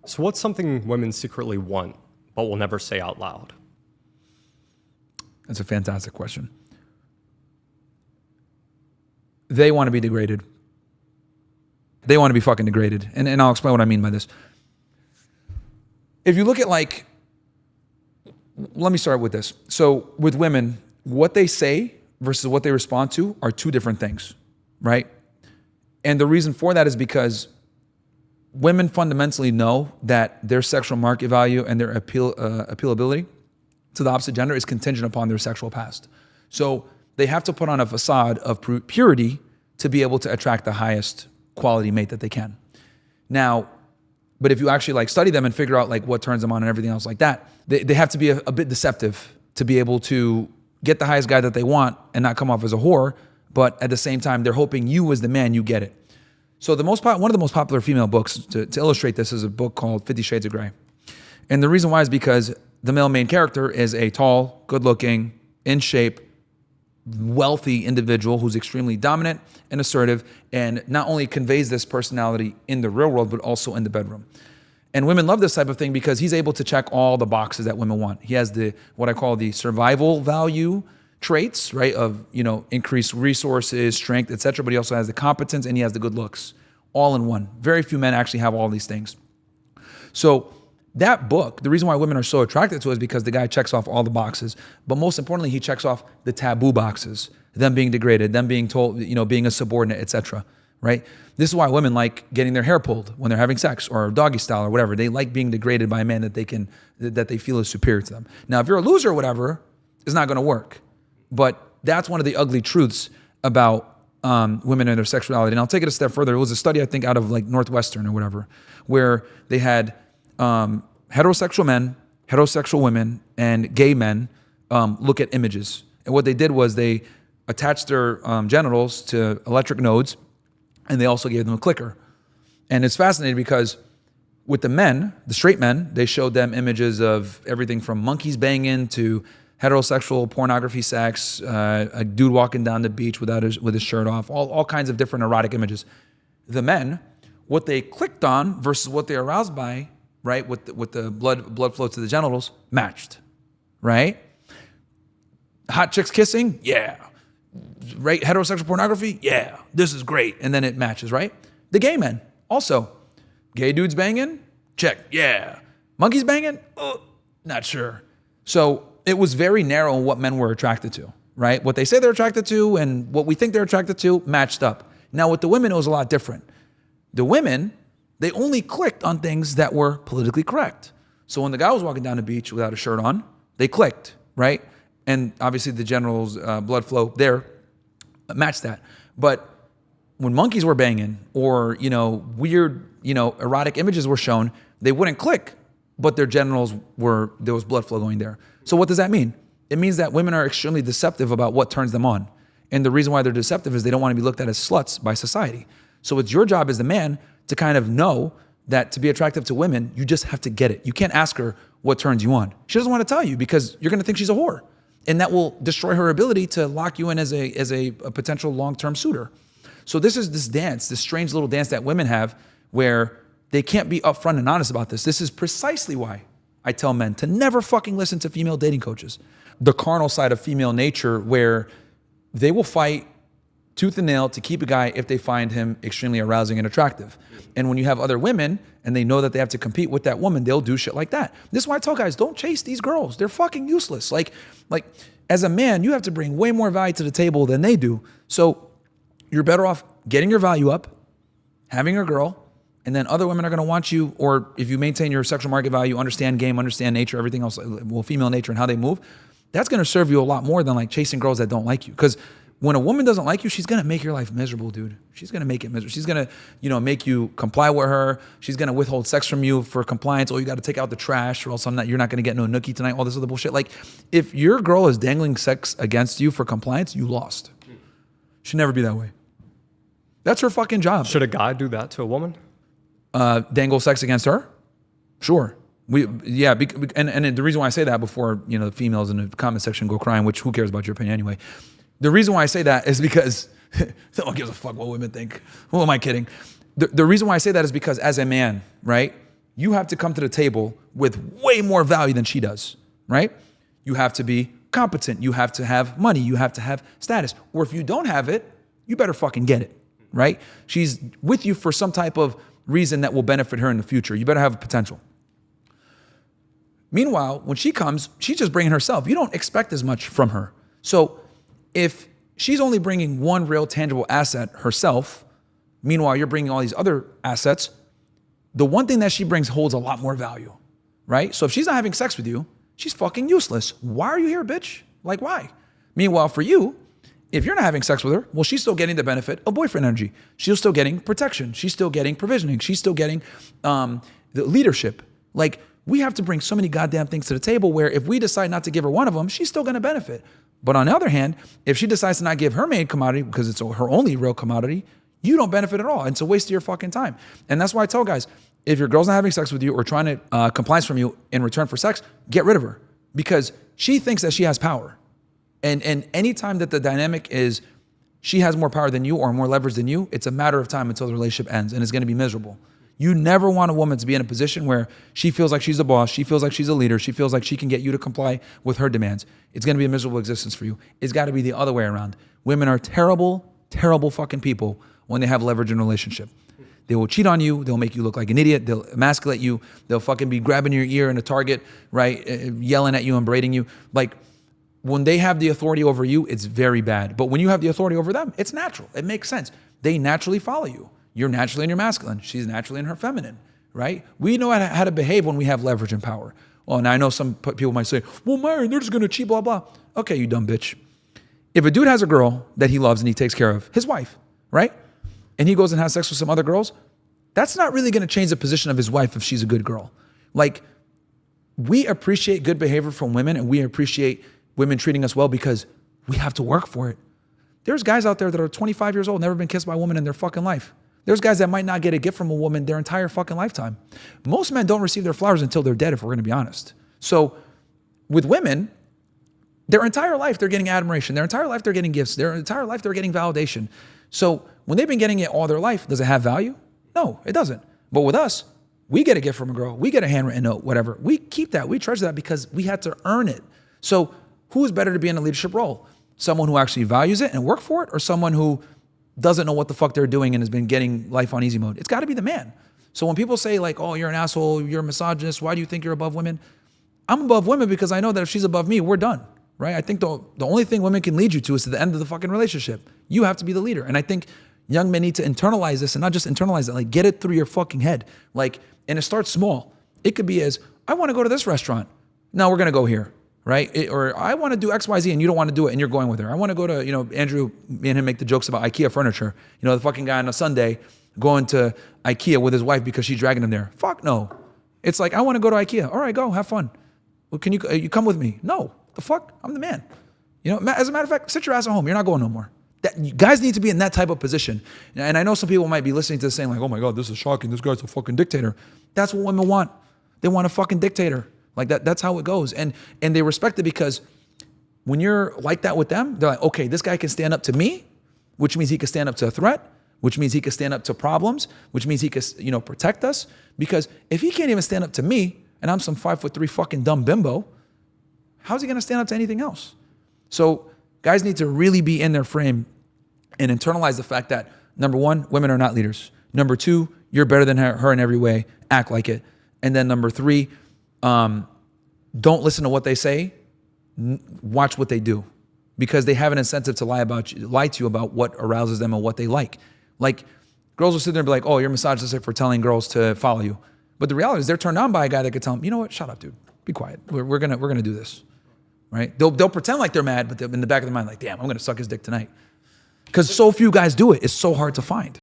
So what's something women secretly want, but will never say out loud? That's a fantastic question. They want to be degraded. They want to be fucking degraded. And I'll explain what I mean by this. If you look at let me start with this. So with women, what they say versus what they respond to are two different things, right? And the reason for that is because women fundamentally know that their sexual market value and their appealability to the opposite gender is contingent upon their sexual past. So they have to put on a facade of purity to be able to attract the highest quality mate that they can. Now, but if you actually study them and figure out what turns them on and everything else like that, they have to be a bit deceptive to be able to get the highest guy that they want and not come off as a whore. But at the same time, they're hoping you as the man, you get it. So one of the most popular female books to illustrate this is a book called 50 Shades of Grey. And the reason why is because the male main character is a tall, good-looking, in shape, wealthy individual who's extremely dominant and assertive and not only conveys this personality in the real world, but also in the bedroom. And women love this type of thing because he's able to check all the boxes that women want. He has what I call the survival value traits, right? Of, increased resources, strength, etc. But he also has the competence and he has the good looks all in one. Very few men actually have all these things. So that book, the reason why women are so attracted to it is because the guy checks off all the boxes. But most importantly, he checks off the taboo boxes, them being degraded, them being told, being a subordinate, etc. Right? This is why women like getting their hair pulled when they're having sex or doggy style or whatever. They like being degraded by a man that they feel is superior to them. Now, if you're a loser or whatever, it's not going to work. But that's one of the ugly truths about women and their sexuality. And I'll take it a step further. It was a study, I think, out of Northwestern or whatever, where they had heterosexual men, heterosexual women, and gay men look at images. And what they did was they attached their genitals to electric nodes, and they also gave them a clicker. And it's fascinating because with the men, the straight men, they showed them images of everything from monkeys banging to heterosexual pornography sex, a dude walking down the beach with his shirt off, all kinds of different erotic images. The men, what they clicked on versus what they aroused by, right, with the blood flow to the genitals, matched, right? Hot chicks kissing, yeah. Right, heterosexual pornography, yeah. This is great, and then it matches, right? The gay men, also. Gay dudes banging, check, yeah. Monkeys banging, not sure. So it was very narrow in what men were attracted to, right? What they say they're attracted to and what we think they're attracted to matched up. Now with the women, it was a lot different. The women, they only clicked on things that were politically correct. So when the guy was walking down the beach without a shirt on, they clicked, right? And obviously the general's blood flow there matched that. But when monkeys were banging or, weird, erotic images were shown, they wouldn't click, but their genitals there was blood flow going there. So what does that mean? It means that women are extremely deceptive about what turns them on. And the reason why they're deceptive is they don't want to be looked at as sluts by society. So it's your job as the man to kind of know that to be attractive to women, you just have to get it. You can't ask her what turns you on. She doesn't want to tell you because you're going to think she's a whore. And that will destroy her ability to lock you in as a potential long-term suitor. So this is this dance, this strange little dance that women have where they can't be upfront and honest about this. This is precisely why I tell men to never fucking listen to female dating coaches. The carnal side of female nature where they will fight tooth and nail to keep a guy if they find him extremely arousing and attractive. And when you have other women and they know that they have to compete with that woman, they'll do shit like that. This is why I tell guys, don't chase these girls. They're fucking useless. Like as a man, you have to bring way more value to the table than they do. So you're better off getting your value up, having a girl, and then other women are going to want you, or if you maintain your sexual market value, understand game, understand nature, everything else, well, female nature and how they move, that's going to serve you a lot more than chasing girls that don't like you. Because when a woman doesn't like you, she's going to make your life miserable, dude. She's going to make it miserable. She's going to, make you comply with her. She's going to withhold sex from you for compliance. Oh, you got to take out the trash or else you're not going to get no nookie tonight. All this other bullshit. If your girl is dangling sex against you for compliance, you lost. Should never be that way. That's her fucking job. Should a guy do that to a woman? Dangle sex against her? Sure. And the reason why I say that before, the females in the comment section go crying, which who cares about your opinion anyway? The reason why I say that is because no one gives a fuck what women think. Who am I kidding? The reason why I say that is because as a man, right? you have to come to the table with way more value than she does, right? You have to be competent. You have to have money. You have to have status. Or if you don't have it, you better fucking get it, right? She's with you for some type of reason that will benefit her in the future. You better have potential. Meanwhile, when she comes, she's just bringing herself. You don't expect as much from her. So if she's only bringing one real tangible asset herself, meanwhile, you're bringing all these other assets, the one thing that she brings holds a lot more value, right? So if she's not having sex with you, she's fucking useless. Why are you here, bitch? Like, why? Meanwhile, for you, if you're not having sex with her, well, she's still getting the benefit of boyfriend energy. She's still getting protection. She's still getting provisioning. She's still getting the leadership. Like, we have to bring so many goddamn things to the table where if we decide not to give her one of them, she's still going to benefit. But on the other hand, if she decides to not give her main commodity because it's her only real commodity, you don't benefit at all. It's a waste of your fucking time. And that's why I tell guys, if your girl's not having sex with you or trying to compliance from you in return for sex, get rid of her because she thinks that she has power. And anytime that the dynamic is she has more power than you or more leverage than you, it's a matter of time until the relationship ends and it's going to be miserable. You never want a woman to be in a position where she feels like she's the boss, she feels like she's a leader, she feels like she can get you to comply with her demands. It's going to be a miserable existence for you. It's got to be the other way around. Women are terrible, terrible fucking people when they have leverage in a relationship. They will cheat on you. They'll make you look like an idiot. They'll emasculate you. They'll fucking be grabbing your ear in a Target, right? Yelling at you and berating you. Like, when they have the authority over you, it's very bad. But when you have the authority over them, it's natural. It makes sense. They naturally follow you. You're naturally in your masculine. She's naturally in her feminine, right? We know how to behave when we have leverage and power. Well, and I know some people might say, well, Myron, they're just going to cheat, blah, blah. Okay, you dumb bitch. If a dude has a girl that he loves and he takes care of, his wife, right? And he goes and has sex with some other girls, that's not really going to change the position of his wife if she's a good girl. Like, we appreciate good behavior from women and we appreciate women treating us well because we have to work for it. There's guys out there that are 25 years old, never been kissed by a woman in their fucking life. There's guys that might not get a gift from a woman their entire fucking lifetime. Most men don't receive their flowers until they're dead, if we're going to be honest. So with women, their entire life, they're getting admiration. Their entire life, they're getting gifts. Their entire life, they're getting validation. So when they've been getting it all their life, does it have value? No, it doesn't. But with us, we get a gift from a girl. We get a handwritten note, whatever. We keep that. We treasure that because we had to earn it. So who is better to be in a leadership role? Someone who actually values it and work for it, or someone who doesn't know what the fuck they're doing and has been getting life on easy mode? It's got to be the man. So when people say like, oh, you're an asshole, you're a misogynist, why do you think you're above women? I'm above women because I know that if she's above me, we're done, right? I think the only thing women can lead you to is to the end of the fucking relationship. You have to be the leader. And I think young men need to internalize this and not just internalize it, like get it through your fucking head. Like, and it starts small. It could be as, I want to go to this restaurant. No, we're going to go here. Right? Or I want to do X, Y, Z and you don't want to do it and you're going with her. I want to go to, Andrew, me and him make the jokes about IKEA furniture. The fucking guy on a Sunday going to IKEA with his wife because she's dragging him there. Fuck no. It's like, I want to go to IKEA. All right, go, have fun. Well, can you come with me? No. The fuck? I'm the man. As a matter of fact, sit your ass at home. You're not going no more. Guys need to be in that type of position. And I know some people might be listening to this saying like, oh my God, this is shocking. This guy's a fucking dictator. That's what women want. They want a fucking dictator. Like that's how it goes. And they respect it because when you're like that with them, they're like, okay, this guy can stand up to me, which means he can stand up to a threat, which means he can stand up to problems, which means he can, protect us. Because if he can't even stand up to me and I'm some 5'3" fucking dumb bimbo, how's he going to stand up to anything else? So guys need to really be in their frame and internalize the fact that number one, women are not leaders. Number two, you're better than her in every way. Act like it. And then number three, don't listen to what they say. Watch what they do, because they have an incentive to lie to you about what arouses them and what they like. Like girls will sit there and be like, "Oh, you're misogynistic for telling girls to follow you," but the reality is they're turned on by a guy that could tell them, "You know what? Shut up, dude. Be quiet. We're gonna do this." Right? They'll pretend like they're mad, but in the back of their mind, like, "Damn, I'm gonna suck his dick tonight." Because so few guys do it. It's so hard to find.